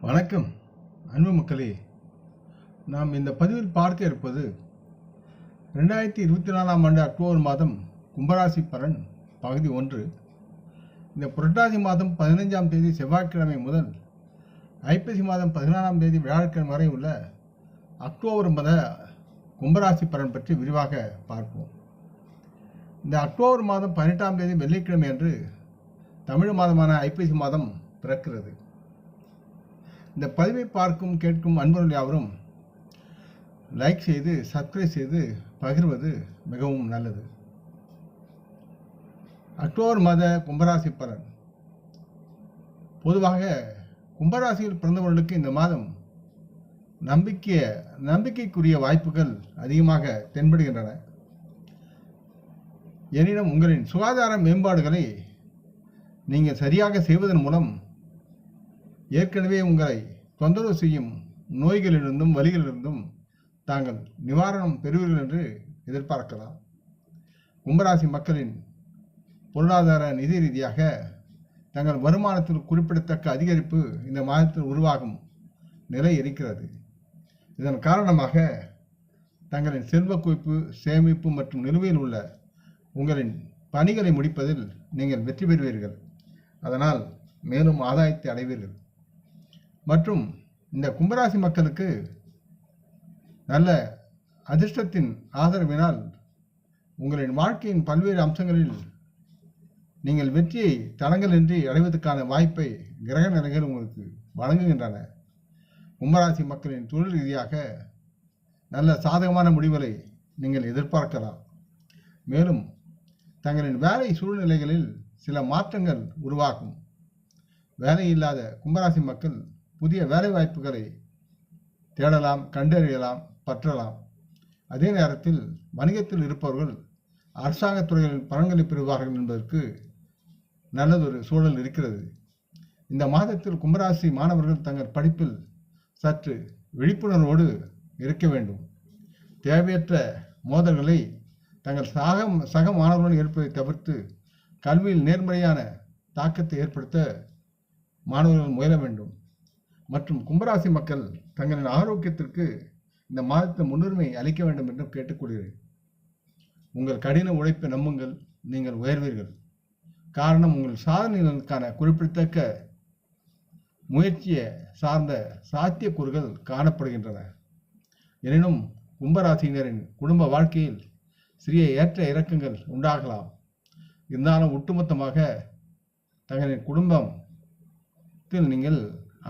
வணக்கம் அன்பு மக்களே. நாம் இந்த பதிவில் பார்க்க இருப்பது 2024ஆம் ஆண்டு அக்டோபர் மாதம் கும்பராசி பலன் பகுதி 1. இந்த புரட்டாசி மாதம் 15ஆம் தேதி செவ்வாய்க்கிழமை முதல் ஐப்பசி மாதம் 14ஆம் தேதி வியாழக்கிழமை வரை உள்ள அக்டோபர் மாத கும்பராசி பலன் பற்றி விரிவாக பார்ப்போம். இந்த அக்டோபர் மாதம் 18ஆம் தேதி வெள்ளிக்கிழமை அன்று தமிழ் மாதமான ஐப்பசி மாதம் பிறக்கிறது. இந்த பதிவை பார்க்கும் கேட்கும் அன்பர்கள் யாவரும் லைக் செய்து சப்ஸ்கிரைப் செய்து பகிர்வது மிகவும் நல்லது. அக்டோபர் மாத கும்பராசி பலன். பொதுவாக கும்பராசியில் பிறந்தவர்களுக்கு இந்த மாதம் நம்பிக்கைக்குரிய வாய்ப்புகள் அதிகமாக தென்படுகின்றன. எனினும் உங்களின் சுகாதார மேம்பாடுகளை நீங்கள் சரியாக செய்வதன் மூலம் ஏற்கனவே உங்களை தொந்தரவு செய்யும் நோய்களிலிருந்தும் வலிகளிலிருந்தும் தாங்கள் நிவாரணம் பெறுவீர்கள் என்று எதிர்பார்க்கலாம். கும்பராசி மக்களின் பொருளாதார நிதி ரீதியாக தங்கள் வருமானத்தில் குறிப்பிடத்தக்க அதிகரிப்பு இந்த மாதத்தில் உருவாகும் நிலை இருக்கிறது. இதன் காரணமாக தங்களின் செல்வ குவிப்பு, சேமிப்பு மற்றும் நிலுவையில் உள்ள உங்களின் பணிகளை முடிப்பதில் நீங்கள் வெற்றி பெறுவீர்கள். அதனால் மேலும் ஆதாயத்தை அடைவீர்கள். மற்றும் இந்த கும்பராசி மக்களுக்கு நல்ல அதிர்ஷ்டத்தின் ஆதரவினால் உங்களின் வாழ்க்கையின் பல்வேறு அம்சங்களில் நீங்கள் வெற்றியை தடங்கலின்றி அடைவதற்கான வாய்ப்பை கிரக நிலைகள் உங்களுக்கு வழங்குகின்றன. கும்பராசி மக்களின் தொழில் ரீதியாக நல்ல சாதகமான முடிவுகளை நீங்கள் எதிர்பார்க்கலாம். மேலும் தங்களின் வேலை சூழ்நிலைகளில் சில மாற்றங்கள் உருவாகும். வேலை இல்லாத கும்பராசி மக்கள் புதிய வேலை வாய்ப்புகளை தேடலாம், கண்டறியலாம், பற்றலாம். அதே நேரத்தில் வணிகத்தில் இருப்பவர்கள் அரசாங்கத் துறைகளில் பலன்களை பெறுவார்கள் என்பதற்கு நல்லதொரு சூழல் இருக்கிறது. இந்த மாதத்தில் கும்பராசி மாணவர்கள் தங்கள் படிப்பில் சற்று விழிப்புணர்வோடு இருக்க வேண்டும். தேவையற்ற மோதல்களை தங்கள் சக மாணவர்களுடன் ஏற்பதை தவிர்த்து கல்வியில் நேர்மறையான தாக்கத்தை ஏற்படுத்த மாணவர்கள் முயல வேண்டும். மற்றும் கும்பராசி மக்கள் தங்களின் ஆரோக்கியத்திற்கு இந்த மாதத்தில் முன்னுரிமை அளிக்க வேண்டும் என்று கேட்டுக்கொள்கிறேன். உங்கள் கடின உழைப்பை நம்புங்கள், நீங்கள் உயர்வீர்கள். காரணம், உங்கள் சாதனைகளுக்கான குறிப்பிடத்தக்க முயற்சியை சார்ந்த சாத்தியக்கூறுகள் காணப்படுகின்றன. எனினும் கும்பராசியினரின் குடும்ப வாழ்க்கையில் சிறிய ஏற்ற இறக்கங்கள் உண்டாகலாம். இருந்தாலும் ஒட்டுமொத்தமாக தங்களின் குடும்பத்தில் நீங்கள்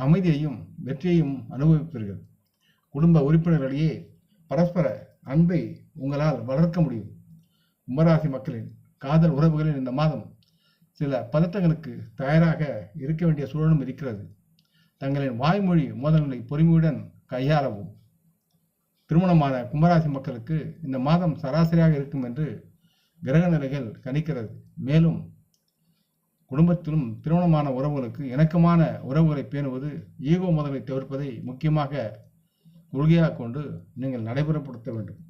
அமைதியையும் வெற்றியையும் அனுபவிப்பீர்கள். குடும்ப உறுப்பினர்களிடையே பரஸ்பர அன்பை உங்களால் வளர்க்க முடியும். கும்பராசி மக்களின் காதல் உறவுகளில் இந்த மாதம் சில பதட்டங்களுக்கு தயாராக இருக்க வேண்டிய சூழலும் இருக்கிறது. தங்களின் வாய்மொழி மோதல்களை பொறுமையுடன் கையாளவும். திருமணமான கும்பராசி மக்களுக்கு இந்த மாதம் சராசரியாக இருக்கும் என்று கிரக நிலைகள் கணிக்கிறது. மேலும் குடும்பத்திலும் திருமணமான உறவுகளுக்கு இணக்கமான உறவுகளை பேணுவது, ஈகோ மோதலை தவிர்ப்பதை முக்கியமாக கொள்கையாக கொண்டு நீங்கள் நடைமுறைப்படுத்த வேண்டும்.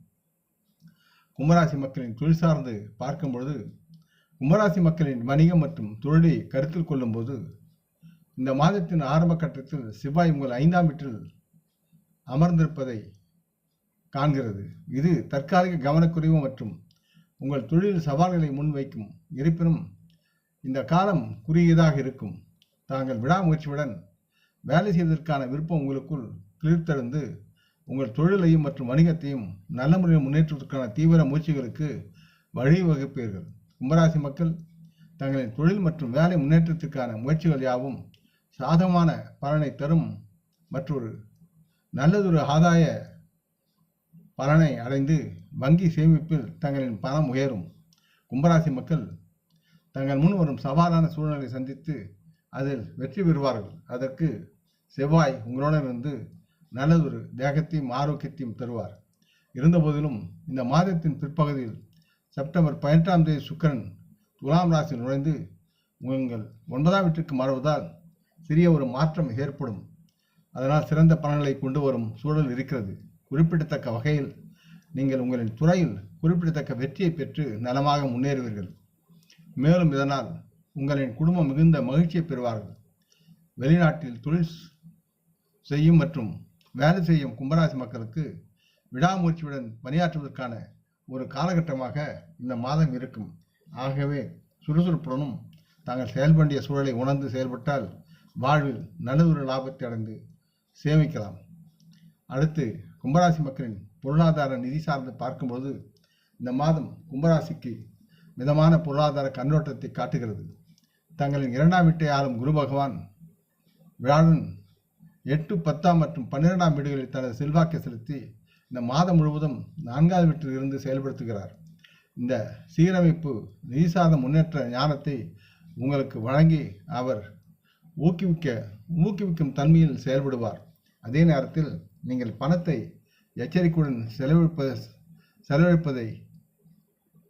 கும்பராசி மக்களின் தொழில் சார்ந்து பார்க்கும் பொழுது, கும்பராசி மக்களின் வணிகம் மற்றும் தொழிலை கருத்தில் கொள்ளும் போது இந்த மாதத்தின் ஆரம்ப கட்டத்தில் செவ்வாய் உங்கள் 5ஆம் வீட்டில் அமர்ந்திருப்பதை காண்கிறது. இது தற்காலிக கவனக்குறைவு மற்றும் உங்கள் தொழில் சவால்களை முன்வைக்கும். இருப்பினும் இந்த காலம் குறுகியதாக இருக்கும். தாங்கள் விடாமுயற்சியுடன் வேலை செய்வதற்கான விருப்பம் உங்களுக்குள் கிளிர்த்தெழுந்து உங்கள் தொழிலையும் மற்றும் வணிகத்தையும் நல்ல முறையில் முன்னேற்றுவதற்கான தீவிர முயற்சிகளுக்கு வழிவகுப்பீர்கள். கும்பராசி மக்கள் தங்களின் தொழில் மற்றும் வேலை முன்னேற்றத்திற்கான முயற்சிகள் யாவும் சாதகமான பலனை தரும். மற்றொரு நல்லதொரு ஆதாய பலனை அடைந்து வங்கி சேமிப்பில் தங்களின் பணம் உயரும். கும்பராசி மக்கள் தங்கள் முன் வரும் சவாலான சூழ்நிலை சந்தித்து அதில் வெற்றி பெறுவார்கள். அதற்கு செவ்வாய் உங்களுடன் இருந்து நல்லதொரு தேகத்தையும் ஆரோக்கியத்தையும் தருவார். இருந்தபோதிலும் இந்த மாதத்தின் பிற்பகுதியில் செப்டம்பர் 18ஆம் தேதி சுக்கிரன் துலாம் ராசியில் நுழைந்து உங்கள் 9ஆம் வீட்டிற்கு மாறுவதால் சிறிய ஒரு மாற்றம் ஏற்படும். அதனால் சிறந்த பலன்களை கொண்டு வரும் சூழல் இருக்கிறது. குறிப்பிடத்தக்க வகையில் நீங்கள் உங்களின் துறையில் குறிப்பிடத்தக்க வெற்றியை பெற்று நலமாக முன்னேறுவீர்கள். மேலும் இதனால் உங்களின் குடும்பம் மிகுந்த மகிழ்ச்சியை பெறுவார்கள். வெளிநாட்டில் தொழில் செய்யும் மற்றும் வேலை செய்யும் கும்பராசி மக்களுக்கு விடாமுயற்சியுடன் பணியாற்றுவதற்கான ஒரு காலகட்டமாக இந்த மாதம் இருக்கும். ஆகவே சுறுசுறுப்புடனும் தாங்கள் செயல்பட வேண்டிய சூழலை உணர்ந்து செயல்பட்டால் வாழ்வில் நல்லதொரு லாபத்தை அடைந்து சேமிக்கலாம். அடுத்து கும்பராசி மக்களின் பொருளாதார நிதி சார்ந்து பார்க்கும்போது இந்த மாதம் கும்பராசிக்கு மிதமான பொருளாதார கண்ணோட்டத்தை காட்டுகிறது. தங்களின் 2ஆம் வீட்டை ஆளும் குரு பகவான் வியாழன் 8, 10 மற்றும் 12ஆம் வீடுகளில் தனது செல்வாக்கை செலுத்தி இந்த மாதம் முழுவதும் 4வது வீட்டில் இருந்து செயல்படுத்துகிறார். இந்த சீரமைப்பு நிதி சார்ந்த முன்னேற்ற ஞானத்தை உங்களுக்கு வழங்கி அவர் ஊக்குவிக்கும் தன்மையில் செயல்படுவார். அதே நேரத்தில் நீங்கள் பணத்தை எச்சரிக்கையுடன் செலவழிப்பதை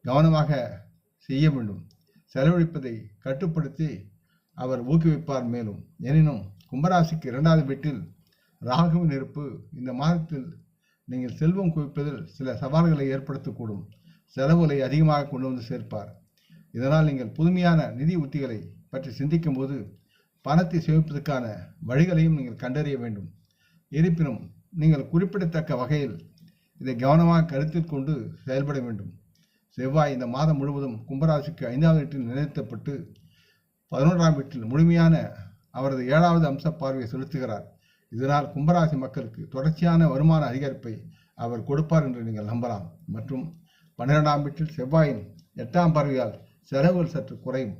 கவனமாக செய்ய வேண்டும். செலவழிப்பதை கட்டுப்படுத்தி அவர் ஊக்குவிப்பார். மேலும் எனினும் கும்பராசிக்கு 2வது வீட்டில் ராகுவின் இருப்பு இந்த மாதத்தில் நீங்கள் செல்வம் குவிப்பதில் சில சவால்களை ஏற்படுத்தக்கூடும். செலவுகளை அதிகமாக கொண்டு வந்து சேர்ப்பார். இதனால் நீங்கள் புதுமையான நிதி உத்திகளை பற்றி சிந்திக்கும் போது பணத்தை சேமிப்பதற்கான வழிகளையும் நீங்கள் கண்டறிய வேண்டும். இருப்பினும் நீங்கள் குறிப்பிடத்தக்க வகையில் இதை கவனமாக கருத்தில் கொண்டு செயல்பட வேண்டும். செவ்வாய் இந்த மாதம் முழுவதும் கும்பராசிக்கு 5வது வீட்டில் நிலைநிறுத்தப்பட்டு 11ஆம் வீட்டில் முழுமையான அவரது 7வது அம்ச பார்வையை செலுத்துகிறார். இதனால் கும்பராசி மக்களுக்கு தொடர்ச்சியான வருமான அதிகரிப்பை அவர் கொடுப்பார் என்று நீங்கள் நம்பலாம். மற்றும் 12ஆம் வீட்டில் செவ்வாயின் 8ஆம் பார்வையால் செலவுகள் சற்று குறையும்.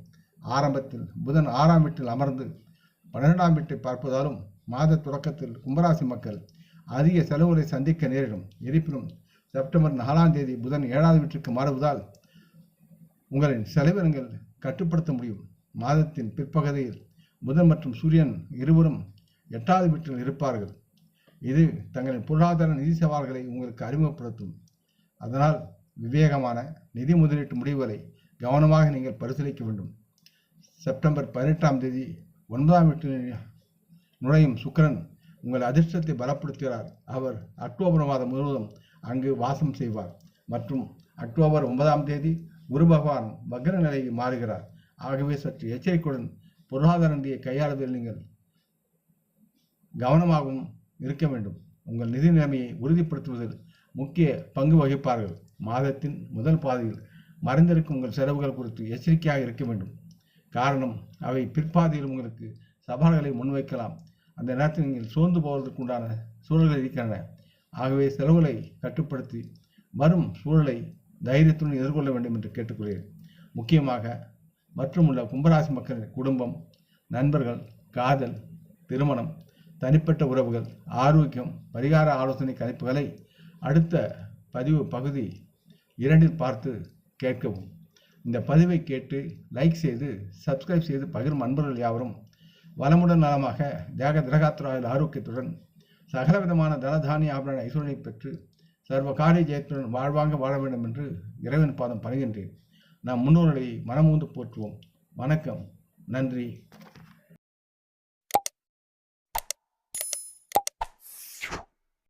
ஆரம்பத்தில் புதன் 6ஆம் வீட்டில் அமர்ந்து 12ஆம் வீட்டை பார்ப்பதாலும் மாத தொடக்கத்தில் கும்பராசி மக்கள் அதிக செலவுகளை சந்திக்க நேரிடும். இருப்பினும் செப்டம்பர் 4ஆம் தேதி புதன் 7வது வீட்டிற்கு மாறுவதால் உங்களின் செலவினங்கள் கட்டுப்படுத்த முடியும். மாதத்தின் பிற்பகுதியில் புதன் மற்றும் சூரியன் இருவரும் 8வது வீட்டில் இருப்பார்கள். இது தங்களின் பொருளாதார நிதி சவால்களை உங்களுக்கு அறிமுகப்படுத்தும். அதனால் விவேகமான நிதி முதலீட்டு முடிவுகளை கவனமாக நீங்கள் பரிசீலிக்க வேண்டும். செப்டம்பர் 18ஆம் தேதி 9ஆம் வீட்டில் நுழையும் சுக்கிரன் உங்கள் அதிர்ஷ்டத்தை பலப்படுத்துகிறார். அவர் அக்டோபர் மாதம் முழுவதும் அங்கு வாசம் செய்வார். மற்றும் அக்டோபர் 9ஆம் தேதி குரு பகவான் வக்ர நிலைக்கு மாறுகிறார். ஆகவே சற்று எச்சரிக்கையுடன் பொருளாதார நிதியை கையாளுவதில் நீங்கள் கவனமாகவும் இருக்க வேண்டும். உங்கள் நிதி நிலைமையை உறுதிப்படுத்துவதில் முக்கிய பங்கு வகிப்பார்கள். மாதத்தின் முதல் பாதியில் மறைந்திருக்கும் உங்கள் செலவுகள் குறித்து எச்சரிக்கையாக இருக்க வேண்டும். காரணம் அவை பிற்பாதியில் உங்களுக்கு சவால்களை முன்வைக்கலாம். அந்த நேரத்தில் நீங்கள் சோர்ந்து போவதற்குண்டான சூழல்கள் இருக்கின்றன. ஆகவே செலவுகளை கட்டுப்படுத்தி வரும் சூழலை தைரியத்துடன் எதிர்கொள்ள வேண்டும் என்று கேட்டுக்கொள்கிறேன். முக்கியமாக மற்றும் உள்ள கும்பராசி மக்களின் குடும்பம், நண்பர்கள், காதல், திருமணம், தனிப்பட்ட உறவுகள், ஆரோக்கியம், பரிகார ஆலோசனை கணிப்புகளை அடுத்த பகுதி 2இல் பார்த்து கேட்கவும். இந்த பதிவை கேட்டு லைக் செய்து சப்ஸ்கிரைப் செய்து பகிரும் நண்பர்கள் யாவரும் வளமுடன் நலமாக தேக திரகாத்திராயில் ஆரோக்கியத்துடன் சகலவிதமான தனதானிய ஆபரண ஐஸ்வர்யை பெற்று சர்வ காரிய ஜெயத்துடன் வாழ்வாங்க வாழ வேண்டும் என்று இறைவன் பாதம் பணிகின்றேன். நாம் முன்னோர்களை மனமூந்து போற்றுவோம். வணக்கம். நன்றி.